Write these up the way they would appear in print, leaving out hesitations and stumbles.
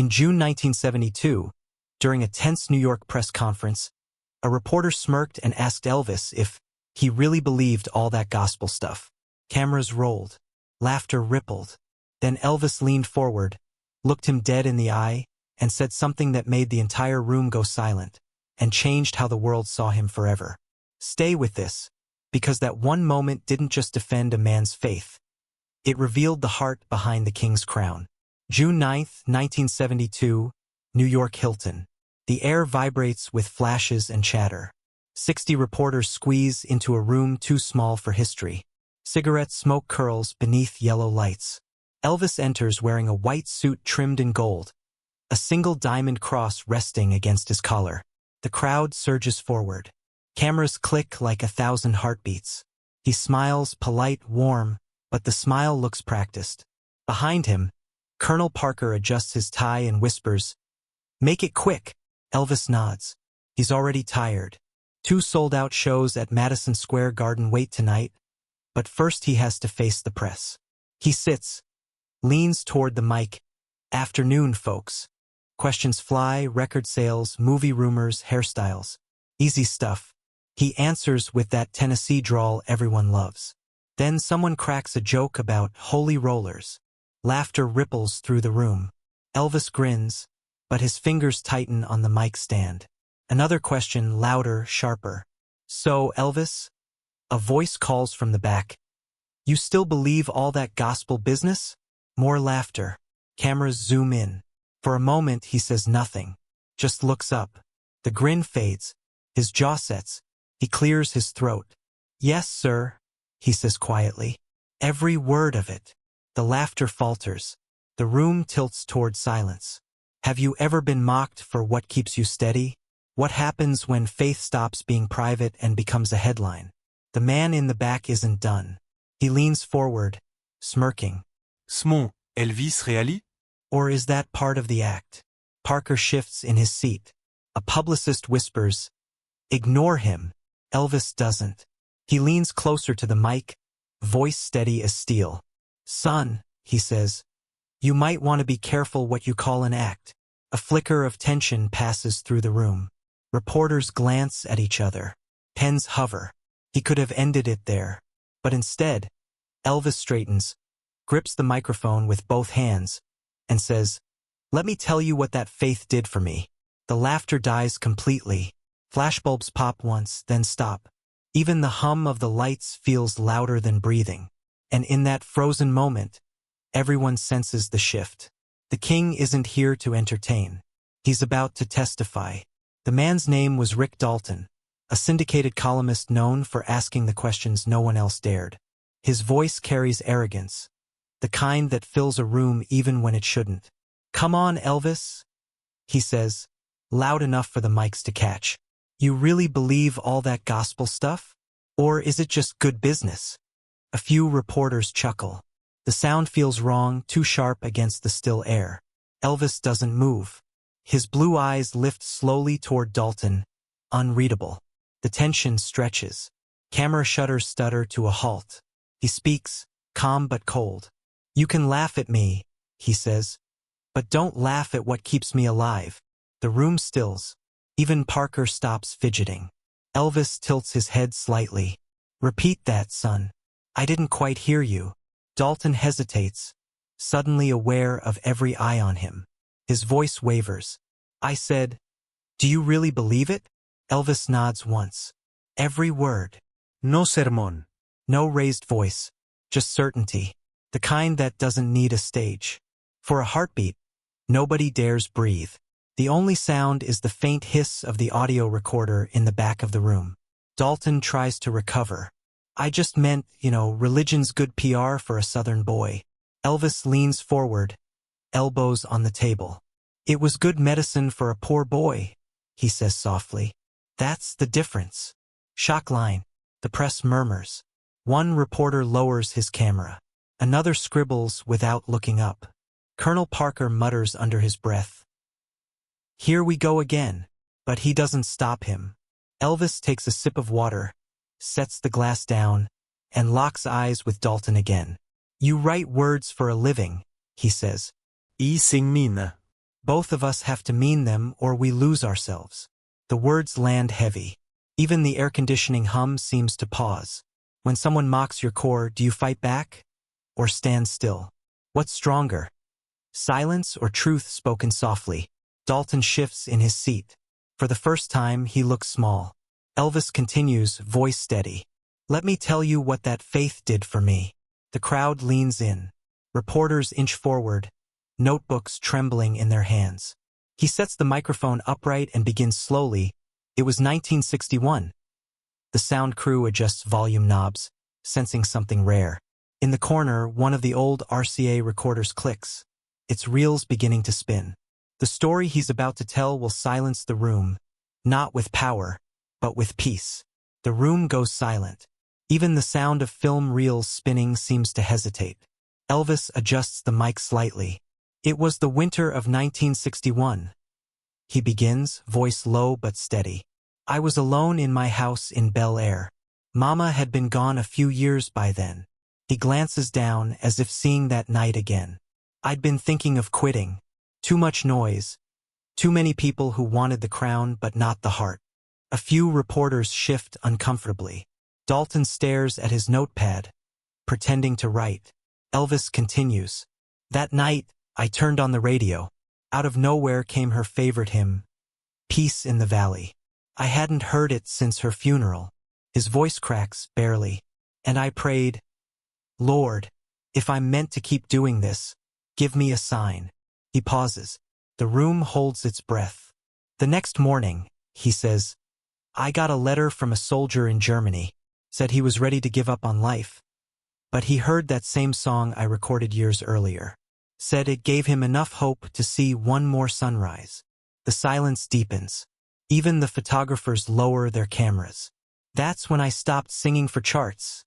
In June 1972, during a tense New York press conference, a reporter smirked and asked Elvis if he really believed all that gospel stuff. Cameras rolled. Laughter rippled. Then Elvis leaned forward, looked him dead in the eye, and said something that made the entire room go silent and changed how the world saw him forever. Stay with this, because that one moment didn't just defend a man's faith. It revealed the heart behind the king's crown. June 9, 1972, New York Hilton. The air vibrates with flashes and chatter. 60 reporters squeeze into a room too small for history. Cigarette smoke curls beneath yellow lights. Elvis enters wearing a white suit trimmed in gold, a single diamond cross resting against his collar. The crowd surges forward. Cameras click like 1,000 heartbeats. He smiles, polite, warm, but the smile looks practiced. Behind him, Colonel Parker adjusts his tie and whispers, "Make it quick." Elvis nods. He's already tired. 2 sold-out shows at Madison Square Garden wait tonight, but first he has to face the press. He sits, leans toward the mic. "Afternoon, folks." Questions fly, record sales, movie rumors, hairstyles. Easy stuff. He answers with that Tennessee drawl everyone loves. Then someone cracks a joke about holy rollers. Laughter ripples through the room. Elvis grins, but his fingers tighten on the mic stand. Another question, louder, sharper. "So, Elvis?" A voice calls from the back. "You still believe all that gospel business?" More laughter. Cameras zoom in. For a moment he says nothing, just looks up. The grin fades. His jaw sets. He clears his throat. "Yes, sir," he says quietly. "Every word of it." The laughter falters. The room tilts toward silence. Have you ever been mocked for what keeps you steady? What happens when faith stops being private and becomes a headline? The man in the back isn't done. He leans forward, smirking. Smon, Elvis réali? Or is that part of the act? Parker shifts in his seat. A publicist whispers, "Ignore him." Elvis doesn't. He leans closer to the mic, voice steady as steel. "Son," he says, "you might want to be careful what you call an act." A flicker of tension passes through the room. Reporters glance at each other. Pens hover. He could have ended it there. But instead, Elvis straightens, grips the microphone with both hands, and says, "Let me tell you what that faith did for me." The laughter dies completely. Flashbulbs pop once, then stop. Even the hum of the lights feels louder than breathing. And in that frozen moment, everyone senses the shift. The king isn't here to entertain. He's about to testify. The man's name was Rick Dalton, a syndicated columnist known for asking the questions no one else dared. His voice carries arrogance, the kind that fills a room even when it shouldn't. "Come on, Elvis," he says, loud enough for the mics to catch. "You really believe all that gospel stuff? Or is it just good business?" A few reporters chuckle. The sound feels wrong, too sharp against the still air. Elvis doesn't move. His blue eyes lift slowly toward Dalton, unreadable. The tension stretches. Camera shutters stutter to a halt. He speaks, calm but cold. "You can laugh at me," he says, "but don't laugh at what keeps me alive." The room stills. Even Parker stops fidgeting. Elvis tilts his head slightly. "Repeat that, son. I didn't quite hear you." Dalton hesitates, suddenly aware of every eye on him. His voice wavers. "I said, do you really believe it?" Elvis nods once. Every word. No sermón. No raised voice. Just certainty. The kind that doesn't need a stage. For a heartbeat, nobody dares breathe. The only sound is the faint hiss of the audio recorder in the back of the room. Dalton tries to recover. "I just meant, religion's good PR for a Southern boy." Elvis leans forward, elbows on the table. "It was good medicine for a poor boy," he says softly. "That's the difference." Shock line. The press murmurs. One reporter lowers his camera. Another scribbles without looking up. Colonel Parker mutters under his breath, "Here we go again." But he doesn't stop him. Elvis takes a sip of water, sets the glass down, and locks eyes with Dalton again. "You write words for a living," he says. I sing mina. Both of us have to mean them or we lose ourselves. The words land heavy. Even the air conditioning hum seems to pause. When someone mocks your core, do you fight back? Or stand still? What's stronger? Silence or truth spoken softly? Dalton shifts in his seat. For the first time, he looks small. Elvis continues, voice steady. Let me tell you what that faith did for me. The crowd leans in. Reporters inch forward, notebooks trembling in their hands. He sets the microphone upright and begins slowly. It was 1961. The sound crew adjusts volume knobs, sensing something rare. In the corner, one of the old RCA recorders clicks. Its reels beginning to spin. The story he's about to tell will silence the room, not with power, but with peace. The room goes silent. Even the sound of film reels spinning seems to hesitate. Elvis adjusts the mic slightly. It was the winter of 1961. He begins, voice low but steady. I was alone in my house in Bel Air. Mama had been gone a few years by then. He glances down as if seeing that night again. I'd been thinking of quitting. Too much noise. Too many people who wanted the crown but not the heart. A few reporters shift uncomfortably. Dalton stares at his notepad, pretending to write. Elvis continues. That night, I turned on the radio. Out of nowhere came her favorite hymn, Peace in the Valley. I hadn't heard it since her funeral. His voice cracks, barely. And I prayed, Lord, if I'm meant to keep doing this, give me a sign. He pauses. The room holds its breath. The next morning, he says, I got a letter from a soldier in Germany. Said he was ready to give up on life. But he heard that same song I recorded years earlier. Said it gave him enough hope to see one more sunrise. The silence deepens. Even the photographers lower their cameras. That's when I stopped singing for charts,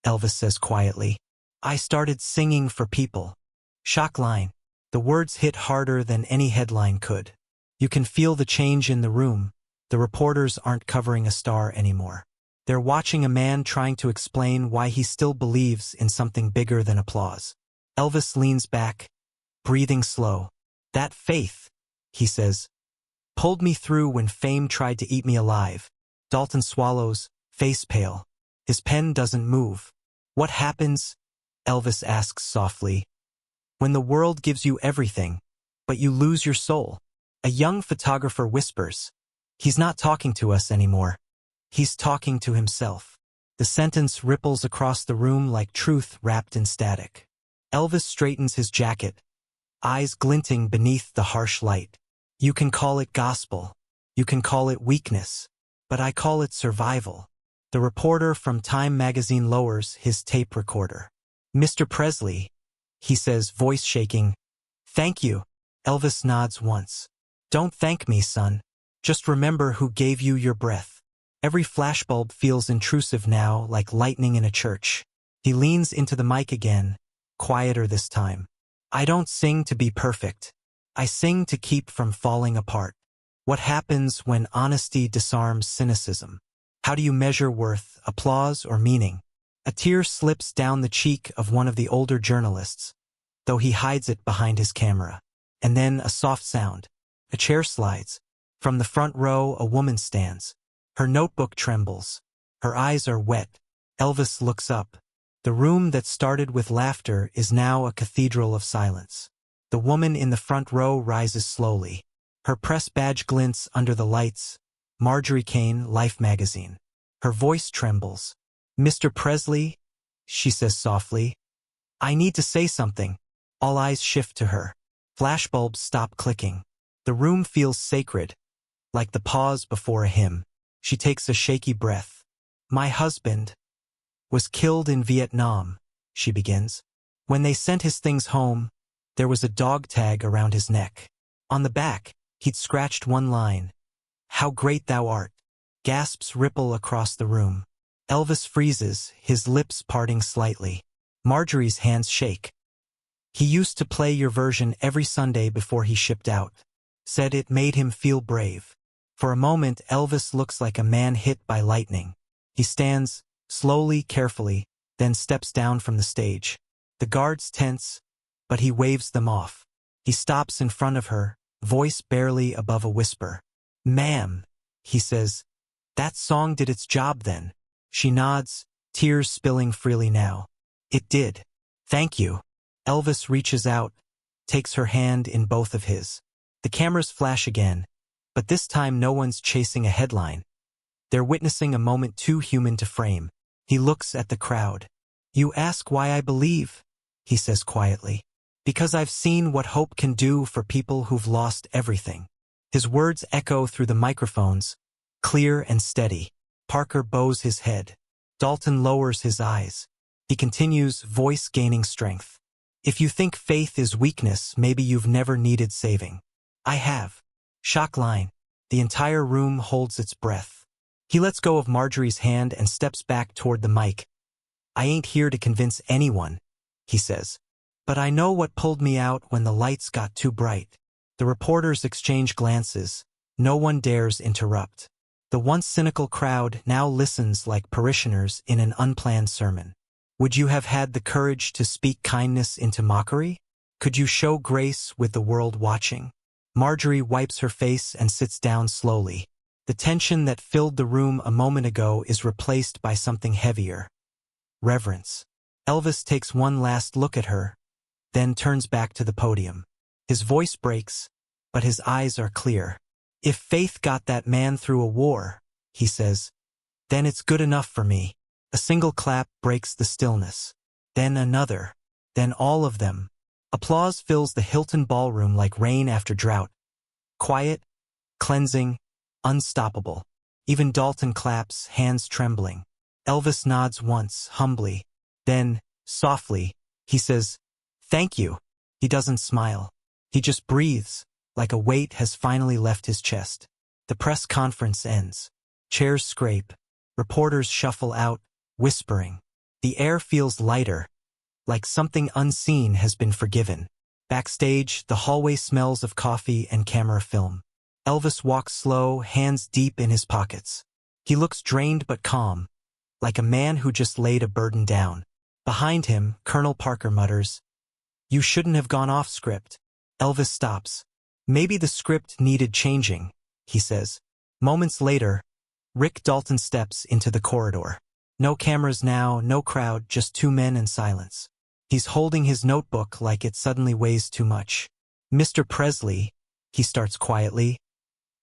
Elvis says quietly. I started singing for people. Shock line. The words hit harder than any headline could. You can feel the change in the room. The reporters aren't covering a star anymore. They're watching a man trying to explain why he still believes in something bigger than applause. Elvis leans back, breathing slow. That faith, he says, pulled me through when fame tried to eat me alive. Dalton swallows, face pale. His pen doesn't move. What happens? Elvis asks softly. When the world gives you everything, but you lose your soul. A young photographer whispers. He's not talking to us anymore. He's talking to himself. The sentence ripples across the room like truth wrapped in static. Elvis straightens his jacket, eyes glinting beneath the harsh light. You can call it gospel. You can call it weakness. But I call it survival. The reporter from Time magazine lowers his tape recorder. Mr. Presley, he says, voice shaking. Thank you. Elvis nods once. Don't thank me, son. Just remember who gave you your breath. Every flashbulb feels intrusive now, like lightning in a church. He leans into the mic again, quieter this time. I don't sing to be perfect. I sing to keep from falling apart. What happens when honesty disarms cynicism? How do you measure worth, applause, or meaning? A tear slips down the cheek of one of the older journalists, though he hides it behind his camera. And then a soft sound. A chair slides. From the front row, a woman stands. Her notebook trembles. Her eyes are wet. Elvis looks up. The room that started with laughter is now a cathedral of silence. The woman in the front row rises slowly. Her press badge glints under the lights. Marjorie Kane, Life magazine. Her voice trembles. Mr. Presley, she says softly. I need to say something. All eyes shift to her. Flashbulbs stop clicking. The room feels sacred, like the pause before a hymn. She takes a shaky breath. My husband was killed in Vietnam, she begins. When they sent his things home, there was a dog tag around his neck. On the back, he'd scratched one line. How great thou art. Gasps ripple across the room. Elvis freezes, his lips parting slightly. Marjorie's hands shake. He used to play your version every Sunday before he shipped out. Said it made him feel brave. For a moment, Elvis looks like a man hit by lightning. He stands, slowly, carefully, then steps down from the stage. The guards tense, but he waves them off. He stops in front of her, voice barely above a whisper. "Ma'am," he says, "that song did its job then." She nods, tears spilling freely now. "It did. Thank you." Elvis reaches out, takes her hand in both of his. The cameras flash again, but this time no one's chasing a headline. They're witnessing a moment too human to frame. He looks at the crowd. "You ask why I believe," he says quietly. "Because I've seen what hope can do for people who've lost everything." His words echo through the microphones, clear and steady. Parker bows his head. Dalton lowers his eyes. He continues, voice gaining strength. "If you think faith is weakness, maybe you've never needed saving. I have." Shock line. The entire room holds its breath. He lets go of Marjorie's hand and steps back toward the mic. "I ain't here to convince anyone," he says. "But I know what pulled me out when the lights got too bright." The reporters exchange glances. No one dares interrupt. The once cynical crowd now listens like parishioners in an unplanned sermon. Would you have had the courage to speak kindness into mockery? Could you show grace with the world watching? Marjorie wipes her face and sits down slowly. The tension that filled the room a moment ago is replaced by something heavier. Reverence. Elvis takes one last look at her, then turns back to the podium. His voice breaks, but his eyes are clear. "If faith got that man through a war," he says, "then it's good enough for me." A single clap breaks the stillness. Then another. Then all of them. Applause fills the Hilton ballroom like rain after drought. Quiet, cleansing, unstoppable. Even Dalton claps, hands trembling. Elvis nods once, humbly. Then, softly, he says, "Thank you." He doesn't smile. He just breathes, like a weight has finally left his chest. The press conference ends. Chairs scrape. Reporters shuffle out, whispering. The air feels lighter, like something unseen has been forgiven. Backstage, the hallway smells of coffee and camera film. Elvis walks slow, hands deep in his pockets. He looks drained but calm, like a man who just laid a burden down. Behind him, Colonel Parker mutters, "You shouldn't have gone off script." Elvis stops. "Maybe the script needed changing," he says. Moments later, Rick Dalton steps into the corridor. No cameras now, no crowd, just two men in silence. He's holding his notebook like it suddenly weighs too much. "Mr. Presley," he starts quietly,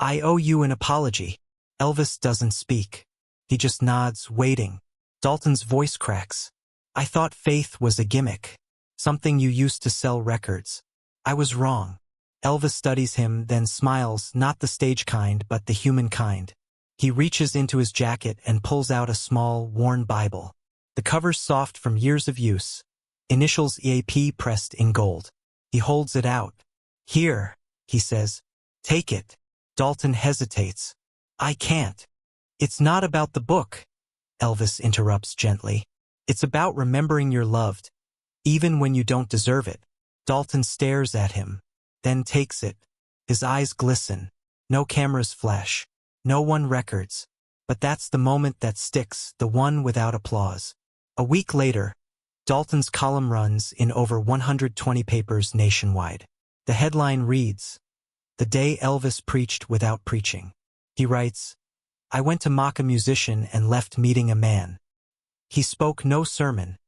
"I owe you an apology." Elvis doesn't speak. He just nods, waiting. Dalton's voice cracks. "I thought faith was a gimmick. Something you used to sell records. I was wrong." Elvis studies him, then smiles, not the stage kind, but the human kind. He reaches into his jacket and pulls out a small, worn Bible. The cover's soft from years of use. Initials EAP pressed in gold. He holds it out. "Here," he says. "Take it." Dalton hesitates. "I can't." "It's not about the book," Elvis interrupts gently. "It's about remembering you're loved, even when you don't deserve it." Dalton stares at him, then takes it. His eyes glisten. No cameras flash. No one records. But that's the moment that sticks, the one without applause. A week later, Dalton's column runs in over 120 papers nationwide. The headline reads, "The Day Elvis Preached Without Preaching." He writes, "I went to mock a musician and left meeting a man. He spoke no sermon,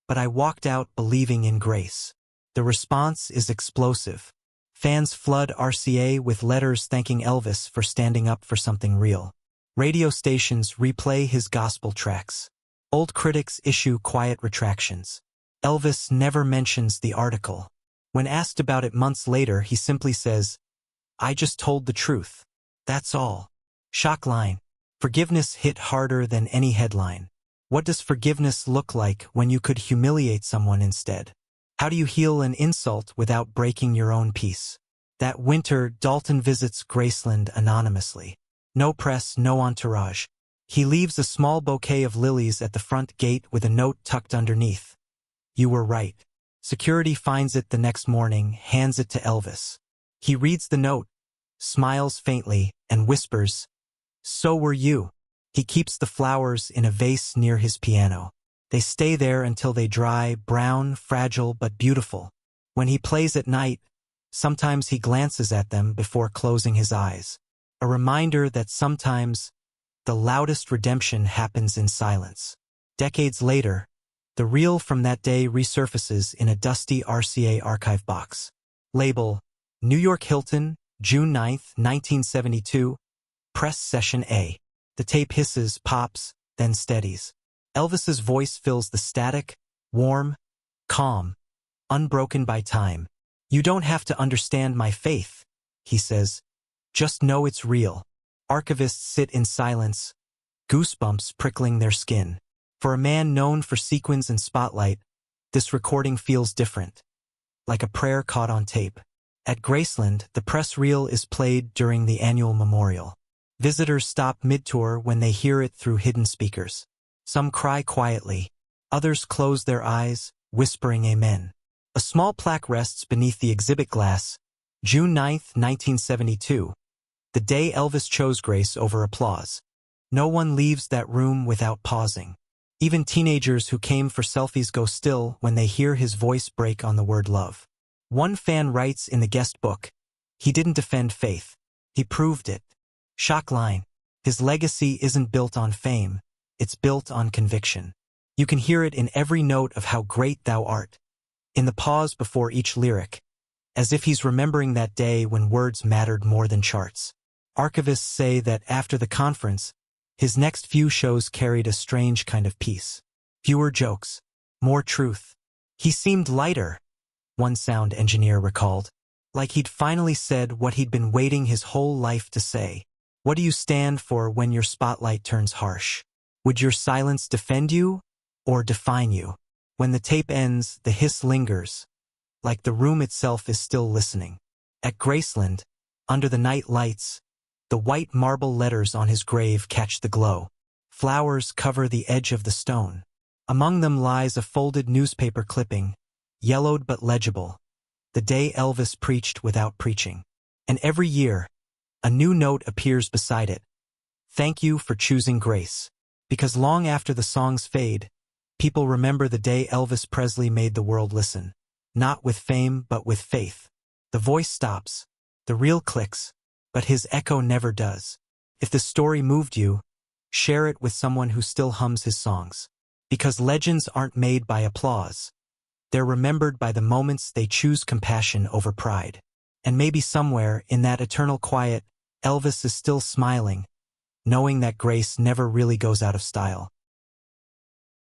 but I walked out believing in grace." The response is explosive. Fans flood RCA with letters thanking Elvis for standing up for something real. Radio stations replay his gospel tracks. Old critics issue quiet retractions. Elvis never mentions the article. When asked about it months later, he simply says, "I just told the truth. That's all." Shock line. Forgiveness hit harder than any headline. What does forgiveness look like when you could humiliate someone instead? How do you heal an insult without breaking your own peace? That winter, Dalton visits Graceland anonymously. No press, no entourage. He leaves a small bouquet of lilies at the front gate with a note tucked underneath. "You were right." Security finds it the next morning, hands it to Elvis. He reads the note, smiles faintly, and whispers, "So were you." He keeps the flowers in a vase near his piano. They stay there until they dry, brown, fragile, but beautiful. When he plays at night, Sometimes he glances at them before closing his eyes. A reminder that sometimes the loudest redemption happens in silence. Decades later, the reel from that day resurfaces in a dusty RCA archive box. Label, New York Hilton, June 9, 1972, Press Session A. The tape hisses, pops, then steadies. Elvis's voice fills the static, warm, calm, unbroken by time. "You don't have to understand my faith," he says. "Just know it's real." Archivists sit in silence, goosebumps prickling their skin. For a man known for sequins and spotlight, this recording feels different, like a prayer caught on tape. At Graceland, the press reel is played during the annual memorial. Visitors stop mid-tour when they hear it through hidden speakers. Some cry quietly, others close their eyes, whispering amen. A small plaque rests beneath the exhibit glass, June 9, 1972, the day Elvis chose grace over applause. No one leaves that room without pausing. Even teenagers who came for selfies go still when they hear his voice break on the word love. One fan writes in the guest book, "He didn't defend faith. He proved it." Shock line. His legacy isn't built on fame, it's built on conviction. You can hear it in every note of "How Great Thou Art," in the pause before each lyric, as if he's remembering that day when words mattered more than charts. Archivists say that after the conference, his next few shows carried a strange kind of peace. Fewer jokes, more truth. "He seemed lighter," one sound engineer recalled, "like he'd finally said what he'd been waiting his whole life to say. What do you stand for when your spotlight turns harsh? Would your silence defend you or define you?" When the tape ends, the hiss lingers, like the room itself is still listening. At Graceland, under the night lights, the white marble letters on his grave catch the glow. Flowers cover the edge of the stone. Among them lies a folded newspaper clipping, yellowed but legible, "The day Elvis preached without preaching." And every year, a new note appears beside it. "Thank you for choosing grace." Because long after the songs fade, people remember the day Elvis Presley made the world listen. Not with fame, but with faith. The voice stops, the reel clicks, but his echo never does. If the story moved you, share it with someone who still hums his songs. Because legends aren't made by applause. They're remembered by the moments they choose compassion over pride. And maybe somewhere in that eternal quiet, Elvis is still smiling, knowing that grace never really goes out of style.